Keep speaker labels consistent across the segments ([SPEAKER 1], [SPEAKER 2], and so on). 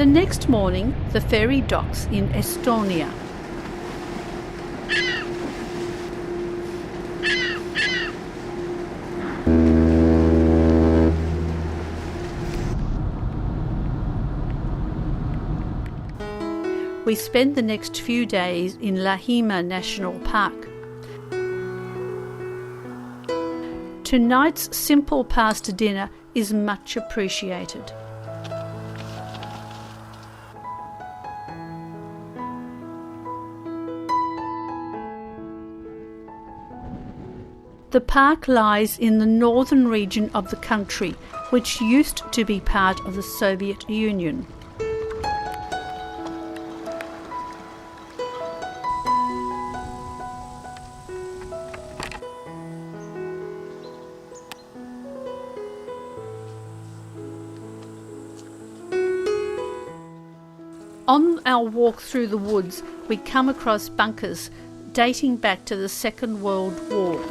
[SPEAKER 1] The next morning, the ferry docks in Estonia. We spend the next few days in Latvia National Park. Tonight's simple pasta dinner is much appreciated. The park lies in the northern region of the country, which used to be part of the Soviet Union. On our walk through the woods, we come across bunkers dating back to the Second World War.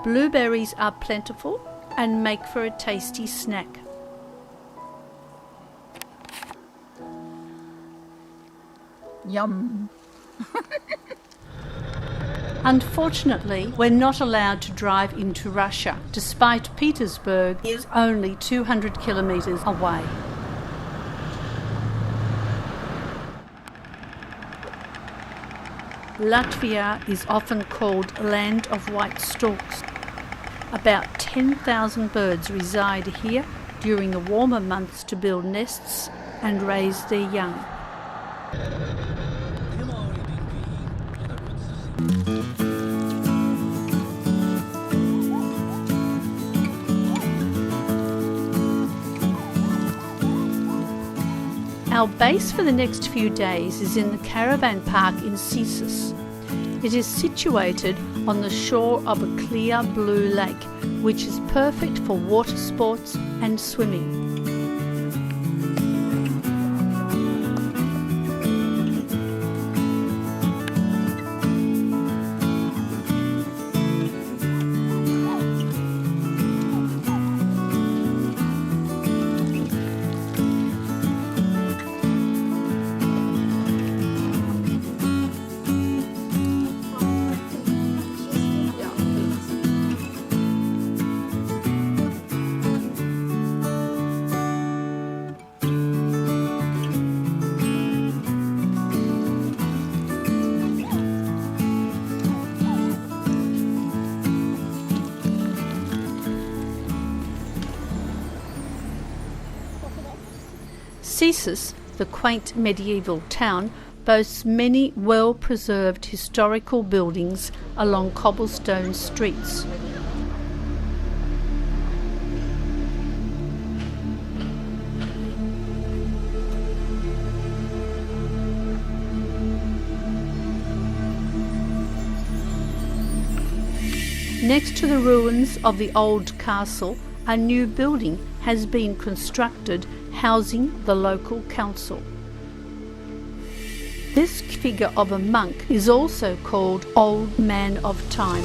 [SPEAKER 1] Blueberries are plentiful and make for a tasty snack.
[SPEAKER 2] Yum!
[SPEAKER 1] Unfortunately, we're not allowed to drive into Russia, despite Petersburg is only 200 kilometres away. Latvia is often called Land of White Storks. About 10,000 birds reside here during the warmer months to build nests and raise their young. Our base for the next few days is in the caravan park in Cesis. It is situated on the shore of a clear blue lake, which is perfect for water sports and swimming. Cesis, the quaint medieval town, boasts many well-preserved historical buildings along cobblestone streets. Next to the ruins of the old castle, a new building has been constructed housing the local council. This figure of a monk is also called Old Man of Time.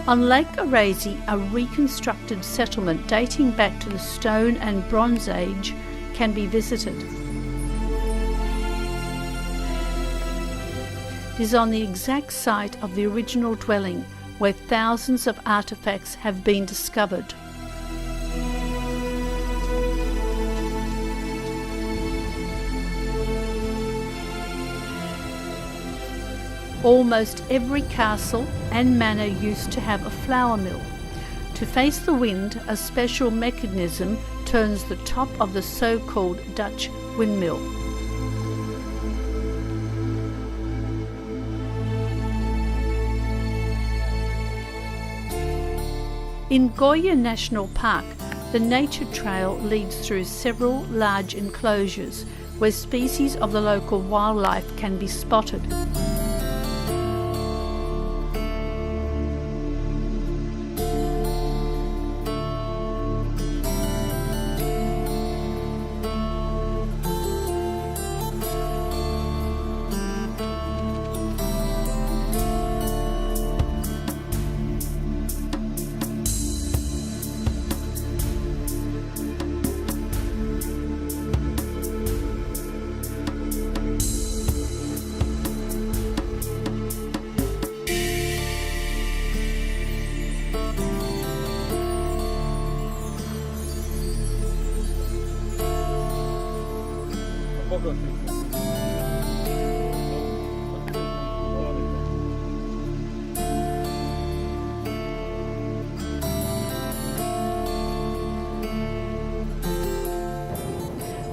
[SPEAKER 1] On Lake Arasi, a reconstructed settlement dating back to the Stone and Bronze Age can be visited. It is on the exact site of the original dwelling, where thousands of artefacts have been discovered. Almost every castle and manor used to have a flour mill. To face the wind, a special mechanism turns the top of the so-called Dutch windmill. In Goya National Park, the nature trail leads through several large enclosures where species of the local wildlife can be spotted.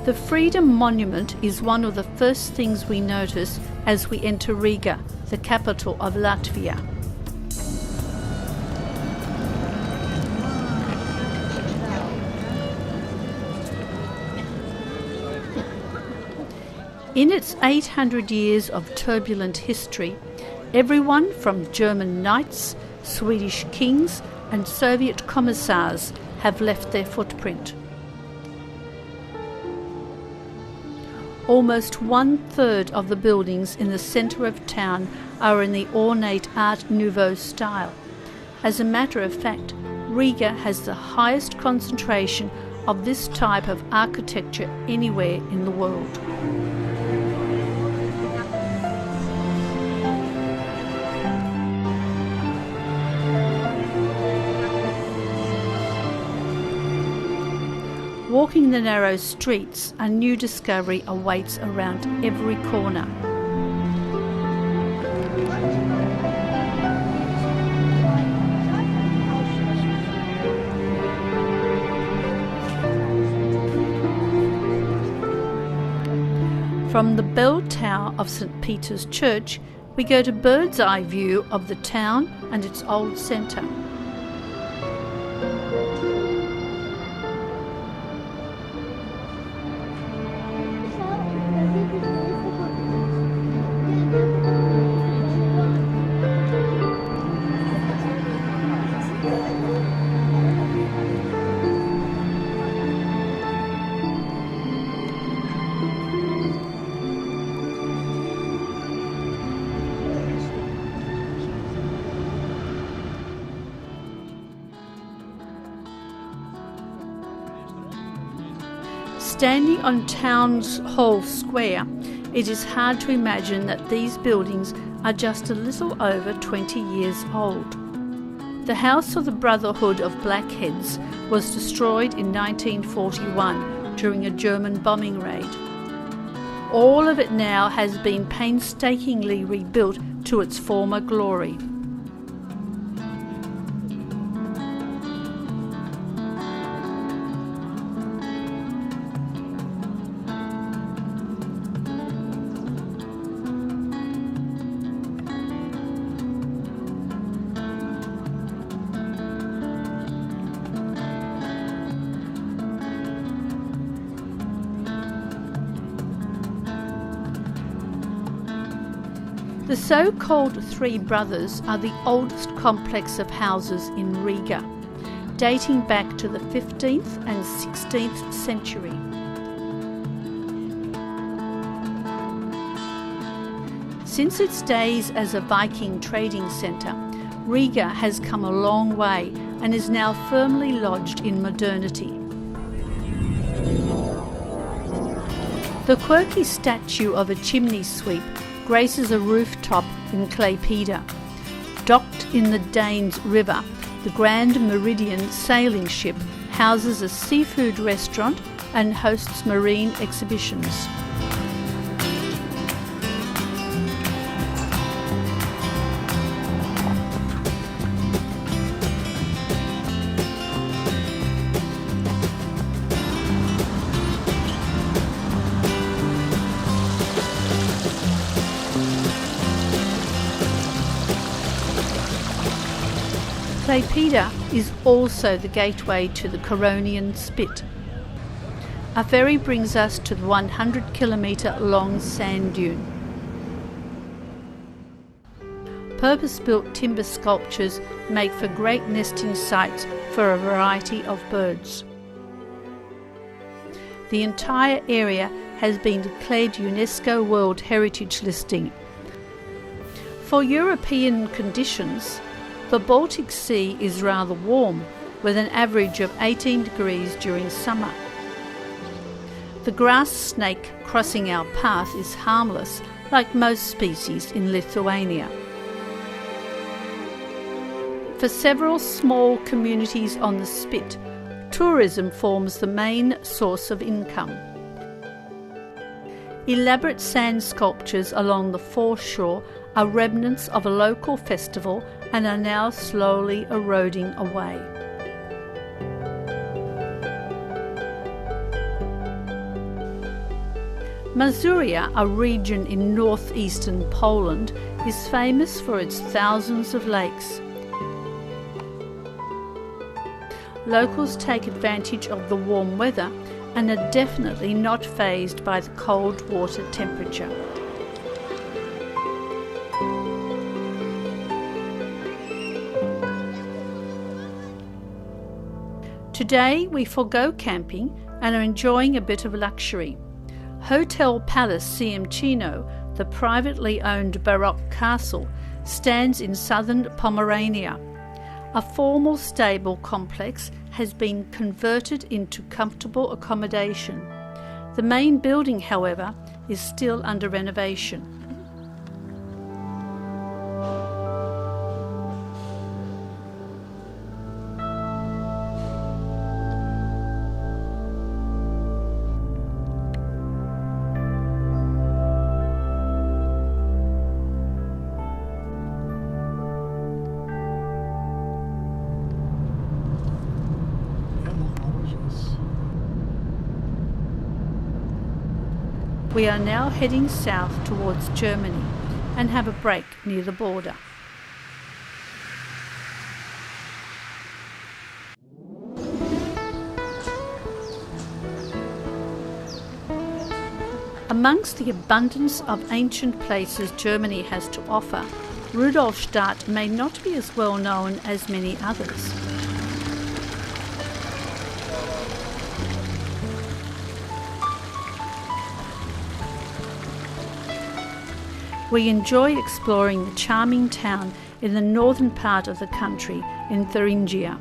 [SPEAKER 1] The Freedom Monument is one of the first things we notice as we enter Riga, the capital of Latvia. In its 800 years of turbulent history, everyone from German knights, Swedish kings and Soviet commissars have left their footprint. Almost 1/3 of the buildings in the centre of town are in the ornate Art Nouveau style. As a matter of fact, Riga has the highest concentration of this type of architecture anywhere in the world. Walking the narrow streets, a new discovery awaits around every corner. From the bell tower of St. Peter's Church, we get a bird's eye view of the town and its old centre. Standing on Town's Hall Square, it is hard to imagine that these buildings are just a little over 20 years old. The House of the Brotherhood of Blackheads was destroyed in 1941 during a German bombing raid. All of it now has been painstakingly rebuilt to its former glory. The so-called Three Brothers are the oldest complex of houses in Riga, dating back to the 15th and 16th century. Since its days as a Viking trading centre, Riga has come a long way and is now firmly lodged in modernity. The quirky statue of a chimney sweep graces a rooftop in Klaipėda. Docked in the Danes River, the Grand Meridian sailing ship houses a seafood restaurant and hosts marine exhibitions. Klaipeda is also the gateway to the Curonian Spit. A ferry brings us to the 100-kilometre long sand dune. Purpose-built timber sculptures make for great nesting sites for a variety of birds. The entire area has been declared UNESCO World Heritage Listing. For European conditions, the Baltic Sea is rather warm, with an average of 18 degrees during summer. The grass snake crossing our path is harmless, like most species in Lithuania. For several small communities on the Spit, tourism forms the main source of income. Elaborate sand sculptures along the foreshore are remnants of a local festival and are now slowly eroding away. Mazuria, a region in northeastern Poland, is famous for its thousands of lakes. Locals take advantage of the warm weather and are definitely not fazed by the cold water temperature. Today we forego camping and are enjoying a bit of luxury. Hotel Palace Ciemcino, the privately owned Baroque castle, stands in southern Pomerania. A formal stable complex has been converted into comfortable accommodation. The main building, however, is still under renovation. We are now heading south towards Germany and have a break near the border. Amongst the abundance of ancient places Germany has to offer, Rudolstadt may not be as well known as many others. We enjoy exploring the charming town in the northern part of the country in Thuringia.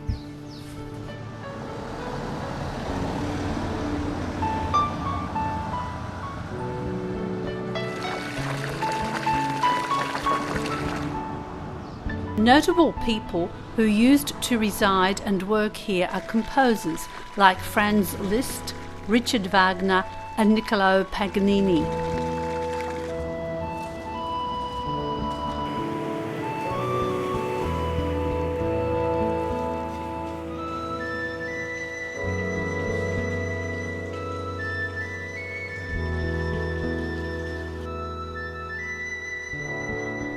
[SPEAKER 1] Notable people who used to reside and work here are composers like Franz Liszt, Richard Wagner and Niccolò Paganini.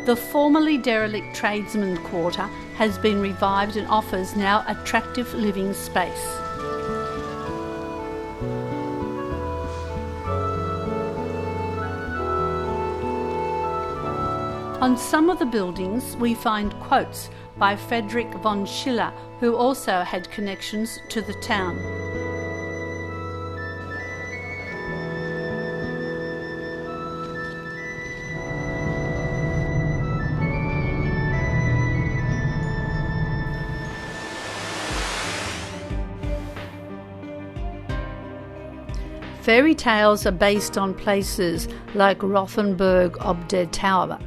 [SPEAKER 1] The formerly derelict tradesman quarter has been revived and offers now attractive living space. On some of the buildings we find quotes by Friedrich von Schiller, who also had connections to the town. Fairy tales are based on places like Rothenburg ob der Tauber.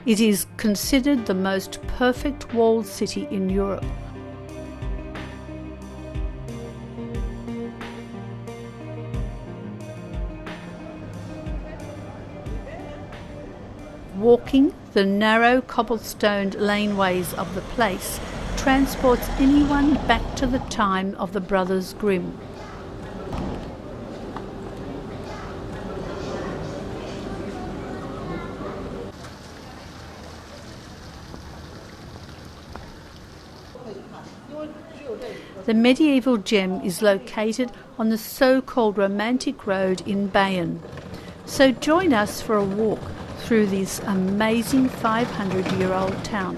[SPEAKER 1] It is considered the most perfect walled city in Europe. Walking the narrow cobblestoned laneways of the place transports anyone back to the time of the Brothers Grimm. The medieval gem is located on the so-called romantic road in Bayern. So join us for a walk through this amazing 500-year-old town.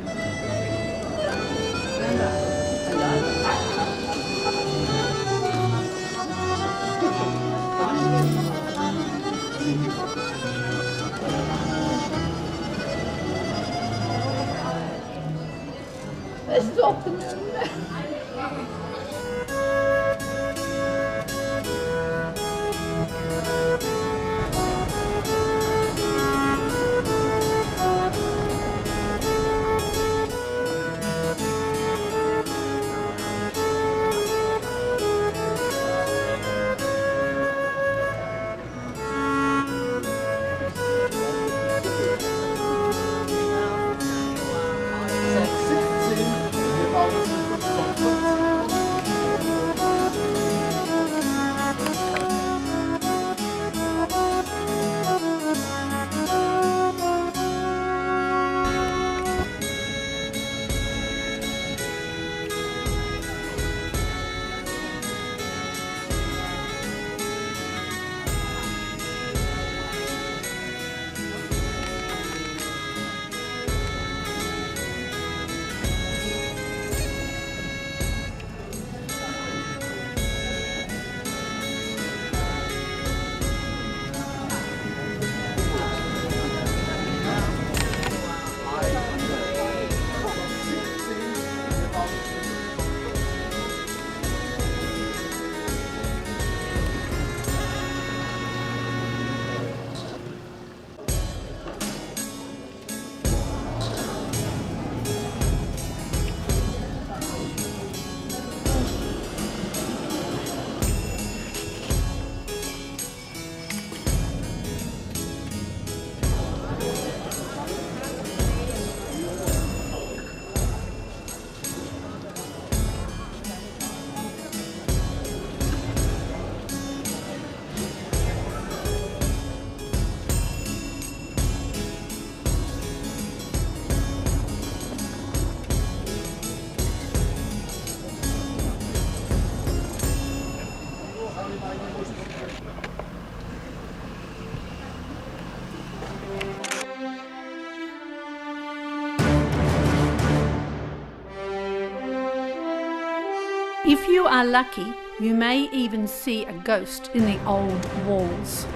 [SPEAKER 1] If you are lucky, you may even see a ghost in the old walls.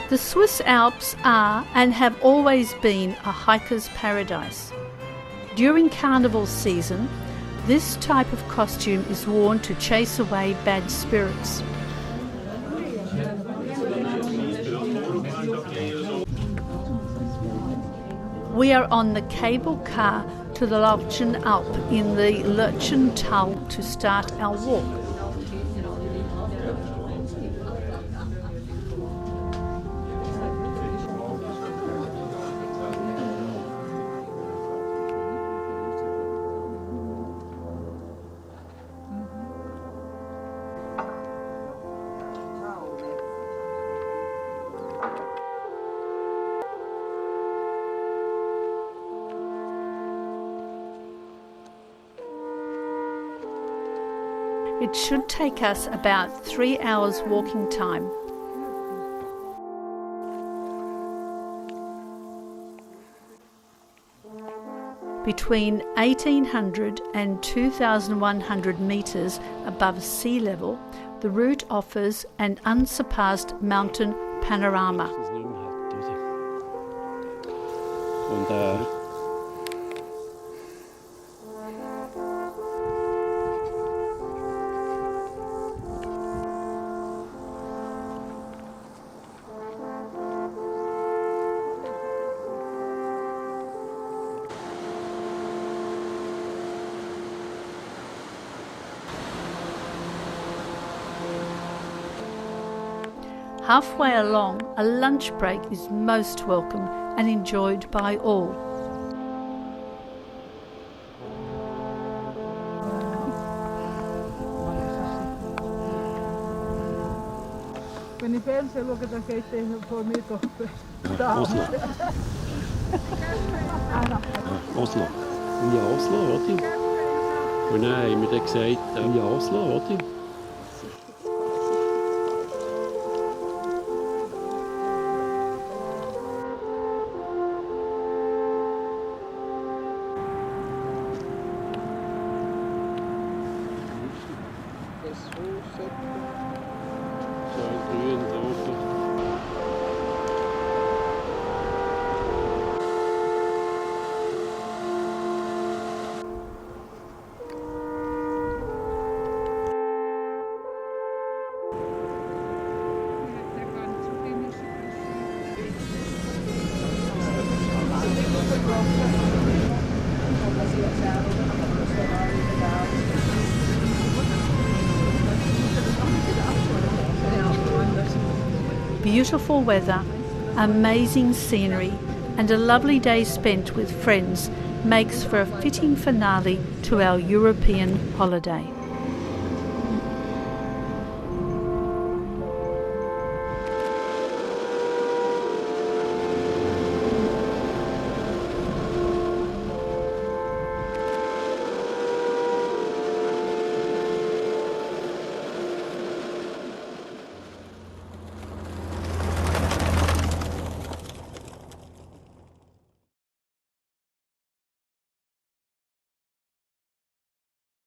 [SPEAKER 1] The Swiss Alps are and have always been a hiker's paradise. During carnival season, this type of costume is worn to chase away bad spirits. We are on the cable car to the Latvia Alp in the Lurchental to start our walk. It should take us about 3 hours walking time. Between 1,800 and 2,100 metres above sea level, the route offers an unsurpassed mountain panorama. Halfway along, a lunch break is most welcome and enjoyed by all.
[SPEAKER 2] Oslo. Ja, Oslo, oder? Und dann haben wir dann gesagt, ja, Oslo, oder? Beautiful weather, amazing scenery, and a lovely day spent with friends makes for a fitting finale to our European holiday.